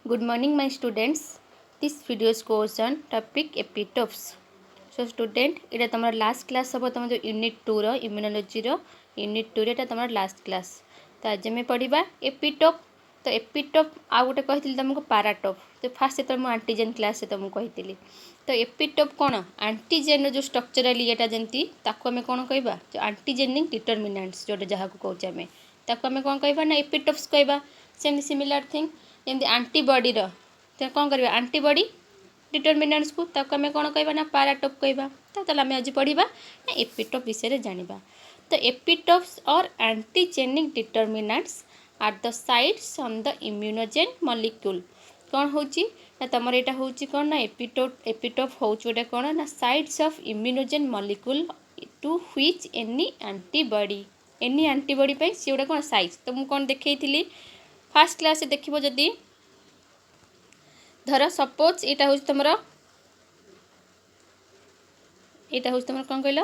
Good morning, my students. This video goes on topic epitopes. So, student, এটা তোমার last class হব তোমার जो unit 2 रो immunology रो unit 2 रे এটা তোমার last class. तो आज ଆମେ पढ़िबा epitope. तो epitope आ गोटे कहितली तुमको paratope. तो फास्ट तो मैं antigen class से तुमको कहितली. तो epitope कोन antigen रो जो structurally एटा जंती ताको हमें कोन कहबा जो antigenic determinants जोटे जहा को कहउछ हमें ताको हमें कोन कहबा ना epitopes कहबा. सेम सिमिलर थिंग जमी आंटीबॉडी कौन कर आंटीबॉडी डिटरमिनेंट्स को आम कौन कह ना पाराटोप कहवा. तो आम आज पढ़ा ना एपिटोप विषय जाना. तो epitopes or antigenic determinants are the sites on the immunogen molecule. कौन हो तुम यहाँ हूँ कौन ना एपिटोप हूँ गोटे कौन ना sites of immunogen molecule to which any antibody सी गोटे कौन साइज. तो मुझे कौन देखी फास्ट क्लास देखो जदि धर सपोज यहाँ हूँ तुम कौन कहल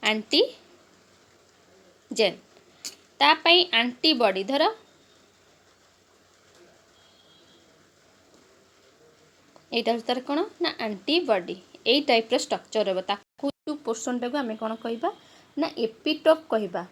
एंटीजेन तापाई एंटीबॉडी धर यहाँ तार कौन ना एंटीबॉडी यही टाइप स्ट्रक्चर हम पोर्सन टाक आम कौन कहवा ना एपिटोप कहवा.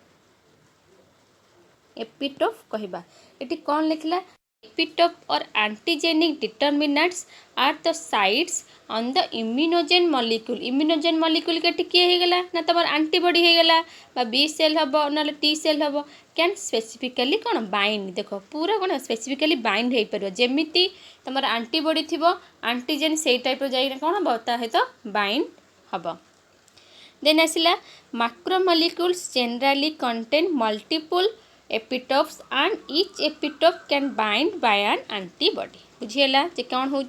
एपिटोप कहवा ये कौन लिखला epitope or antigenic determinants are the sites on the immunogen molecule. Immunogen molecule के किए होगला ना तुम एंटीबॉडी होगला बा बी सेल हम ना टी सेल हम कैन स्पेसिफिकली कौन बाइंड देख पूरा कौन स्पेसिफिकली बाइंड हो पार जमीती तुम एंटीबॉडी थी एंटीजेन से टाइप जाए कौन हम तो बाइंड हम. देन आसला macromolecules generally contain multiple epitopes and each epitope can bind by an antibody. बुझीला जे कौन हो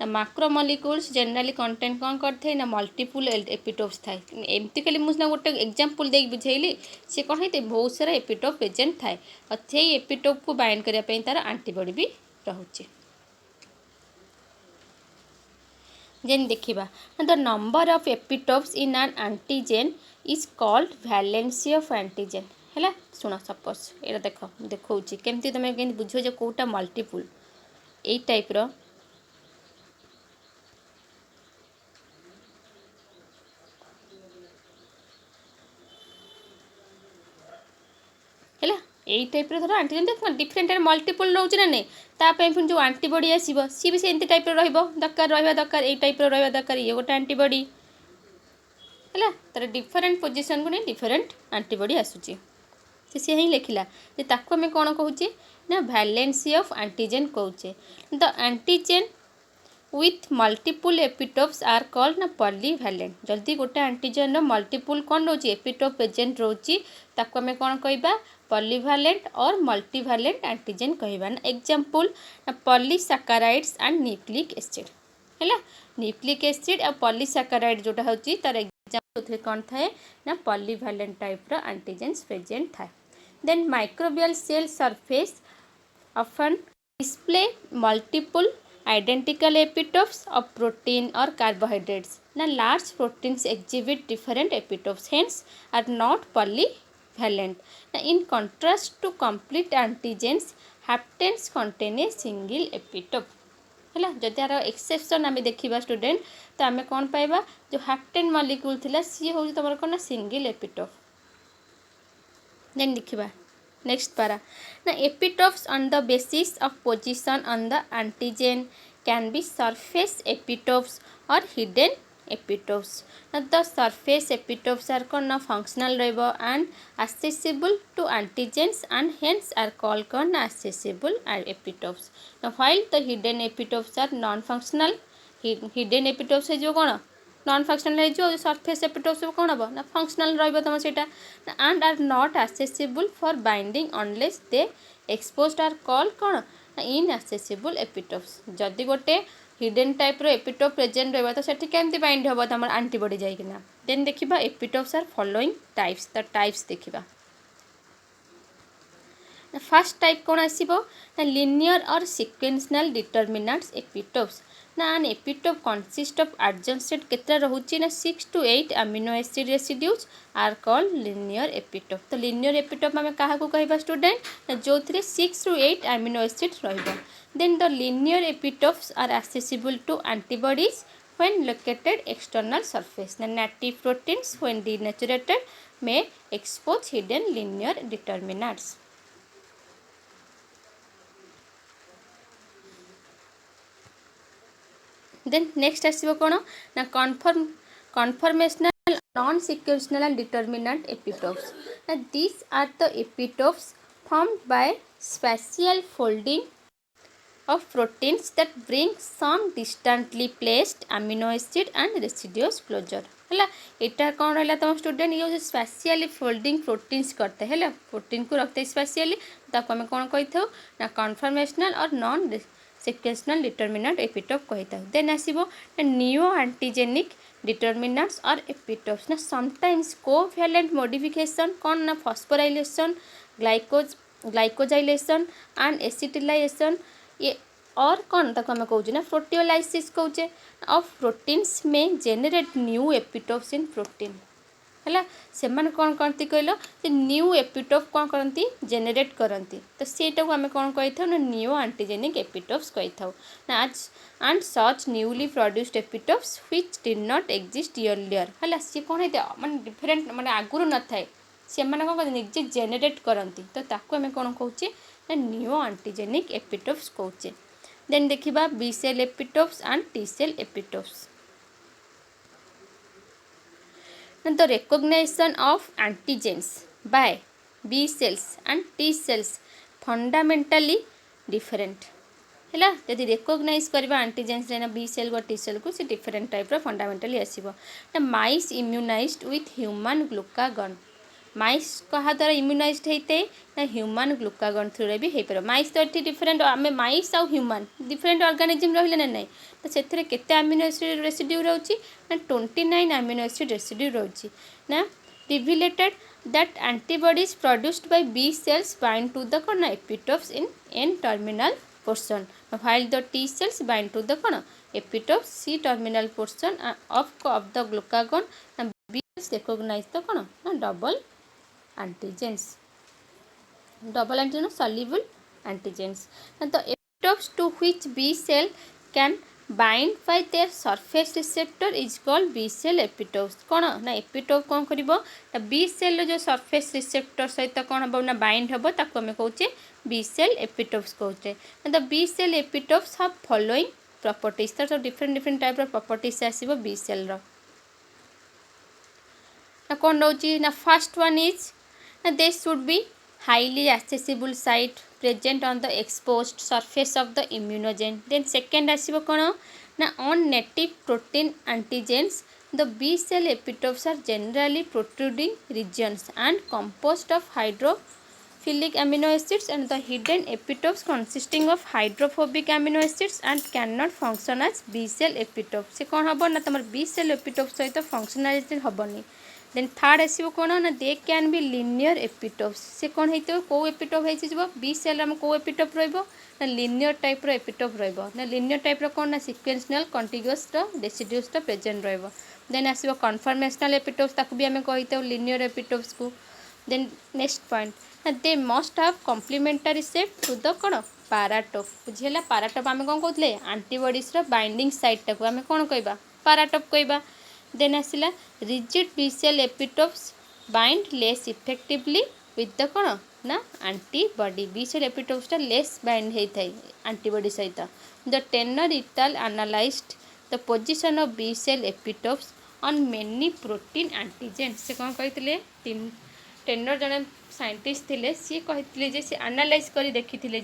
मैक्रोमोलिक्यूल्स जनरली कंटेंट कौन करते ना मल्टीपल एपिटोप्स थाए. एमती खाली मुझे गोटे एग्जांपल दे बुझेली सी कौन होते बहुत सारा एपिटोप प्रेजेंट थाए और से एपिटोप को बाइंड करने तार एंटीबॉडी भी रोचे. जेन देखा the number of epitopes in N antigen is called valency of antigen है. शुण सपोज ये देख देखा केमती तुम के बुझ कौटा मल्टीपुल यही टाइप है यही टाइप धर एंटीजेन देख डिफरेंट मल्टीपल रोचे ना नहीं तापाई फिर जो एंटीबॉडी आसो सी भी सेमती टाइप दरकार रहा दरकार यही टाइप रहा दरकार ये गोटे एंटीबॉडी है तार डिफरेंट पोजिशन को नहीं डिफरेंट एंटीबॉडी आसूची से ही लिखला ताको आम कौन कहूचे ना वैलेंसी ऑफ एंटीजेन कहूचे. The antigen with multiple epitopes are called ना पॉलीवैलेंट. जल्दी गोटे एंटीजेन मल्टीपल कौन रोचे एपिटोप प्रेजेंट रोची ताको आम कौन कहबा पॉलीवैलेंट और मल्टीवैलेंट एंटीजेन कहबा. ना एग्जांपल ना पॉलीसैकेराइड्स एंड न्यूक्लिक एसिड है. न्यूक्लिक एसिड और पॉलीसैकेराइड जोटा होची तार एग्जांपल कौन थाए ना पॉलीवैलेंट टाइप रो एंटीजेन्स प्रेजेंट थाए. Then microbial cell surface often display multiple identical epitopes of protein or carbohydrates. Now large proteins exhibit different epitopes, hence are not polyvalent. Now in contrast to complete antigens, haptens contain a single epitope. है जदि यार exception आम देखा student तो आम कौन पाइबा जो हैप्टेन मॉलिक्यूल थिला सी हूँ तुम कौन ना सिंगल एपिटोप. देन देखा नेक्स्ट पारा ना epitopes on the basis of position on the antigen can be surface epitopes or hidden epitopes. The surface epitopes are कौन ना फंक्शनल रहिबो and accessible to antigens and hence are called कौन ना accessible epitopes. While the hidden epitopes are non functional. Hidden epitopes है जो कौन non functional जो surface epitopes कौन हम ना फंक्शनल रहा से and are not accessible for binding unless they exposed are called कौन इनएक्सेसिबल एपिटोप्स. जदि गोटे हिडन टाइप रो एपिटोप प्रेजेंट रहा तो सेठी केमती बाइंड हम तुम एंटीबॉडी जाइकिना. देन देखा epitopes are following types. The types देखा फर्स्ट टाइप कौन आसीबो ना linear or sequential determinants epitopes ना an epitope consist of adjacent केतरा रहउची ना 6 to 8 amino acid residues are called linear epitope. तो लिनियर एपिटोप में काहा को कहबा स्टूडेंट ना जो 6 to 8 अमीनो एसिड रहइबो। Then the linear epitopes are accessible to antibodies when located external surface. The native proteins when denatured may expose hidden linear determinants. Then next आसीबो कोन ना conformational non-sequential and determinant epitopes. Now these are the epitopes formed by spatial folding of proteins that bring some distantly placed amino acid and residues closure है। यहाँ कौन रहा तुम student ये specially folding proteins करते है protein को रखते स्पेशली ताको आम कौन कही था ना कन्फर्मेशनल और नॉन सिक्वेंशनल डिटरमिनेंट एपिटोप कही था। देन आसो नियो एंटीजेनिक डिटरमिनेंट्स और एपिटोप्स ना समटाइम्स कोवैलेंट मॉडिफिकेशन कौन ना फॉस्फोराइलेशन ग्लाइकोजाइलेशन एंड एसिटिलाइजेशन ये और कौन तक आम कौचे ना प्रोटियोलाइसिस कौचे ऑफ प्रोटीन्स में जेनेरेट न्यू एपिटोप्स इन प्रोटीन है से कौन करती कहल न्यू एपिटोप कौन करती जेनेरेट करती तो सेटा को आम कौन कही था ना न्यू एंटीजेनिक एपिटोप्स कही था ना and such newly produced epitopes which did not exist earlier है सी कौन होता माने डिफरेंट माने आगुरी न थाए से कौन निजे जेनेरेट करती तो ताको आम कौन कौचे ना न्यू एंटीजेनिक एपिटोप्स कौचे। देन देखिबा B cell epitopes and T cell epitopes. The recognition of antigens by B cells and T cells fundamentally different है जदि रेकग्नाइज करवा एंटीजेन्स ना बी सेल व टी सेल को से डिफरेंट टाइप रो फंडामेंटली आसीबो ना माइस इम्यूनाइज्ड विथ ह्यूमन ग्लूकागन माइस कहा द्वारा इम्यूनाइज्ड होते ना ह्यूमन ग्लूकागन थ्रू भी हो पार माइस तो ये डिफरेंट आम माइस आउ ह्यूमन डिफरेंट ऑर्गेनिज्म रहिले ना नहीं तो से केते अमीनो एसिड रेसिड्यू रोची ना 29 अमीनो एसिड रेसिड्यू रोची ना revealed that antibodies produced by B cells bind to the कौन epitopes in N terminal portion while the T cells bind to the कौन epitope C terminal portion of the glucagon and B cells recognize the कौन ना double antigens soluble antigens and the epitopes to which B cell can bind by their surface receptor is called B cell epitopes कौन ना epitope कौन करिवो ना B cell जो surface receptor सहित कौन हम ना bind हबो ताको हम कहूचे B cell epitopes कहूचे and the B cell epitopes have following properties तो different type of properties आसीबो B cell रो ना कौन रहउची ना first one is ना they should be highly accessible site present on the exposed surface of the immunogen. Then second आसीबो कौन ना on native protein antigens the B cell epitopes are generally protruding regions and composed of hydrophilic amino acids and the hidden epitopes consisting of hydrophobic amino acids and cannot function as B cell epitopes से कौन हबो ना तमर B cell epitopes सहित functionality हबनी। Then third आसीबो कौन ना they can be linear epitopes से कौन होइतो को एपिटोप होइछि जब बी सेल हम को एपिटोप रहइबो ना लिनियर टाइप रो एपिटोप रहइबो ना लिनियर टाइप रो कौन ना सिक्वेंशनल कंटीग्युअस रो रेसिड्यूज रो प्रेजेंट रहइबो। देन आसीबो कन्फर्मेशनल एपिटोप्स ताकू भी हमें कहितो लिनियर एपिटोप्स को। देन नेक्स्ट पॉइंट ना they must have complementary shape to the कौन पाराटोप बुझिला पाराटोप आम कौन कहते एंटीबॉडीज रो बाइंडिंग साइट टाकू आम कौन कहबा पाराटोप कहबा। देन आसिला rigid B cell epitopes bind less effectively with the कौन ना antibody B cell epitopes less bind होता है एंटीबॉडी सहित। The Tainer et al analysed the position of B cell epitopes on many protein antigen से कौन कहते tenor जड़े scientist थे सी कहते से एनालाइज कर देखी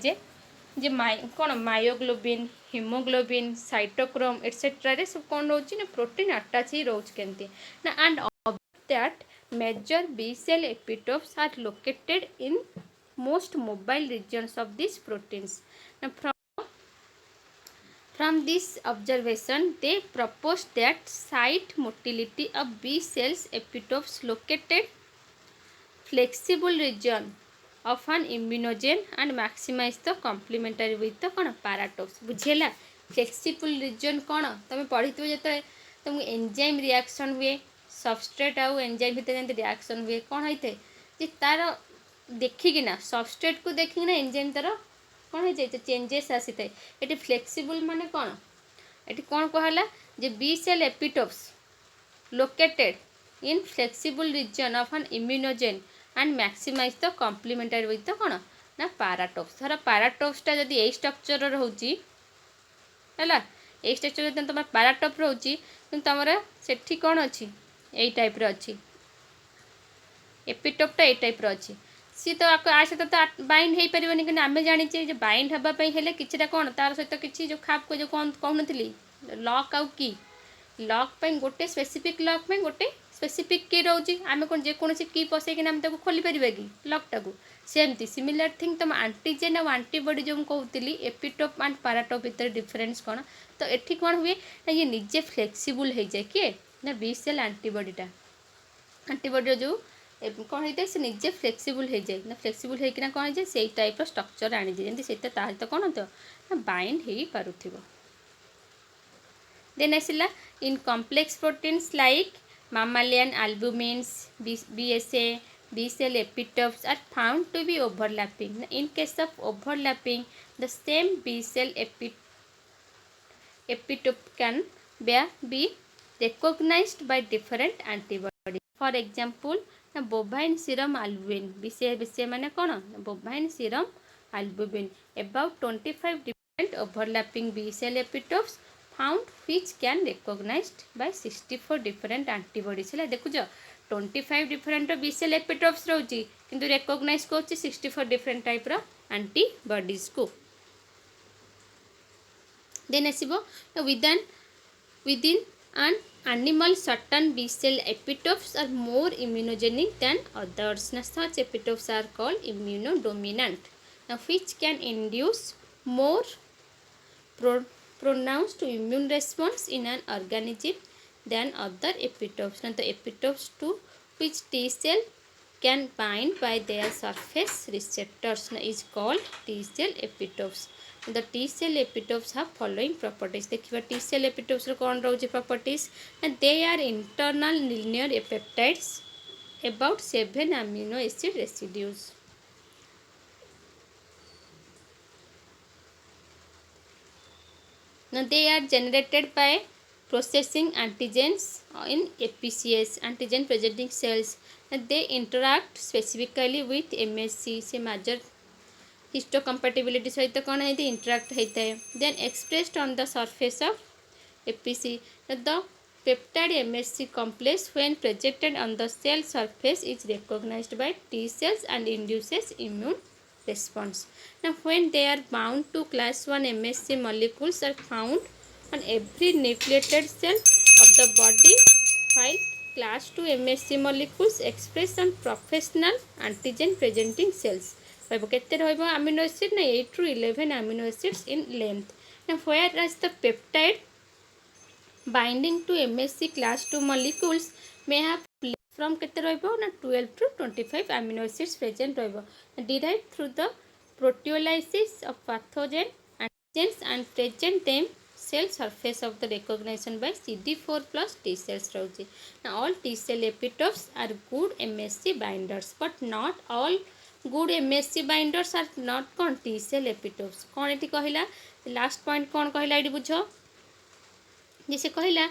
जे कौन मायोग्लोबिन हिमोग्लोबिन साइटोक्रोम एटसेट्रा रे सब कौन रोच ना प्रोटीन अटैच ही रोच केंती ना and that major B cell epitopes are located in most mobile regions of this proteins ना from this observation they proposed that site motility of B cells epitopes located flexible region of an immunogen and maximize the complementary with the कौन paratops बुझेला flexible region कौन तुम पढ़ी जो तुमको enzyme reaction हुए substrate आउ एंजाइम भितर जमी रिएक्शन हुए कौन होता है जे तार देखिकिना सबस्ट्रेट को देखिकिना एंजाइम तार कौन हो जाए चेंजेस आसी थाए ये फ्लेक्सिबल माने कौन ये कौन कहला जे B cell epitopes located in flexible region of an immunogen and maximize the complementary with the कौन ना पाराटोप्स धर पाराटोप्सटा जदि यही स्ट्रक्चर रोचे है ये स्ट्रक्चर जो तुम पाराटोप रोचे तुम से कौन अच्छी यही टाइप अच्छी एपिटोपटा ये टाइप अच्छी सी तो आ सहित तो बाइंड हो पारे कि आम जाचे जो बाइंड हाँपाई कि कौन तार सहित किसी जो खाप को जो कहूनी लक आउ की लक पर गोटे स्पेसिफिक लक में गोटे स्पेसिफिक की रोचे आम कौन जेकोसी की पसैक आम खोली पार कि लकटा को सेमती सिमिलर थिंग तुम आंटीजेन और आंटीबॉडी जो कहती एपिटोप एंड पाराटोप भितर डिफरेन्स कौन तो ये कौन हुए ना ये निजे फ्लेक्सिबल हो जाए किए ना बी सेल आंटीबॉडीटा आंटीबॉडी जो कौन होता है से निजे फ्लेक्सिबल हो जाए ना फ्लेक्सिबल होना कौन हो जाए से टाइप स्ट्रक्चर आनी जाए जमी से सहित कौन तो ना बाइंड हो पार देन आसला in complex proteins like mammalian albumins BSA B cell epitopes are found to be overlapping. In case of overlapping, the same B cell epitope can be recognized by different antibodies. For example, bovine serum albumin BCA माने कौन bovine serum albumin about 25 different overlapping B cell epitopes found which can recognized by 64 different antibodies है देखुच 25 different B cell epitopes रोची किंतु recognize को 64 different type रो antibodies को then आसीबो within an animal certain B cell epitopes are more immunogenic than others. Now such epitopes are called immunodominant. Now which can induce more pronounced immune response in an organism than other epitopes. Now the epitopes to which T cell can bind by their surface receptors is called T cell epitopes. The T cell epitopes have following properties. देखिए T cell epitopes रो कौन रोचे properties and they are internal linear peptides about 7 amino acid residues. Now they are generated by processing antigens in APCs antigen presenting cells and they interact specifically with MSC से major histocompatibility सहित कौन है interact होता है then expressed on the surface of APC. The peptide MSC complex when projected on the cell surface is recognized by T cells and induces immune response. Now when they are bound to class 1 MSC molecules are found on every nucleated cell of the body while class 2 MSC molecules express on professional antigen presenting cells. केते रहइबो amino acid ना 8 to 11 amino acids in length. Now whereas the peptide binding to MSC class 2 molecules may have from केते रहइबो ना 12 to 25 amino acids present रहइबो derived through the proteolysis of pathogen antigens and present them cell surface of the recognition by CD4 plus T cells रहउची. Now all T cell epitopes are good MSC binders but not all good MSC binders are not कौन T cell epitopes. कौन ये कहला last point कौन कहला ये बुझ जैसे कहला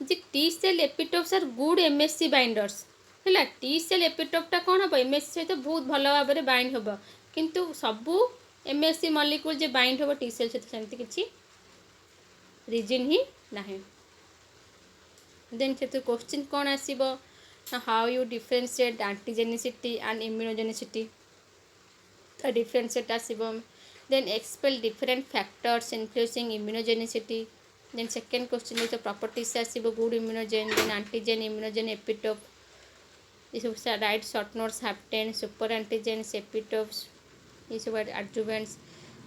जे T cell epitopes are good MSC binders है T cell epitope कौन हम MSC सहित बहुत भल भाव में बाइंड हम किंतु सबू MSC मॉलिक्यूल जे बाइंड हम T cell सहित सेमती किसी रीजन ही ना. देन से क्वेश्चन कौन आसीबो how you differentiate antigenicity and immunogenicity the differentiate आसीबो then expel different factors influencing immunogenicity. Then second question is the properties आसीबो good immunogen then antigen immunogen epitope ये सब write short notes hapten super antigens epitopes ये सब adjuvants.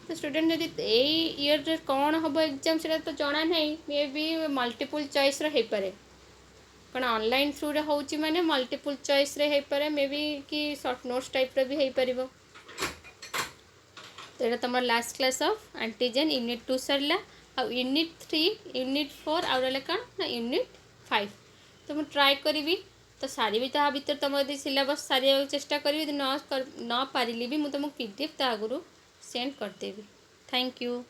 तो student जदि यही year कौन हम exam से तो जना नहीं मे बी मल्टीपल चॉइस रो पारे कौन ऑनलाइन थ्रू रे होची माने मल्टीपल चॉइस रे हे पारे मे बी कि शॉर्ट नोट्स टाइप रे भी हे परिबो। तो ये तुम last class of antigen unit 2 सरला आ यूनिट 3 यूनिट 4 आउ रहा कौन ना यूनिट 5 तो मुझे ट्राए करी तो सारी ता भर तुम यदि सिलेबस सारी चेष्टा करी न पारिली भी मुझे तुमको पीडीएफ ता आगु सेंड करदेवी। Thank you.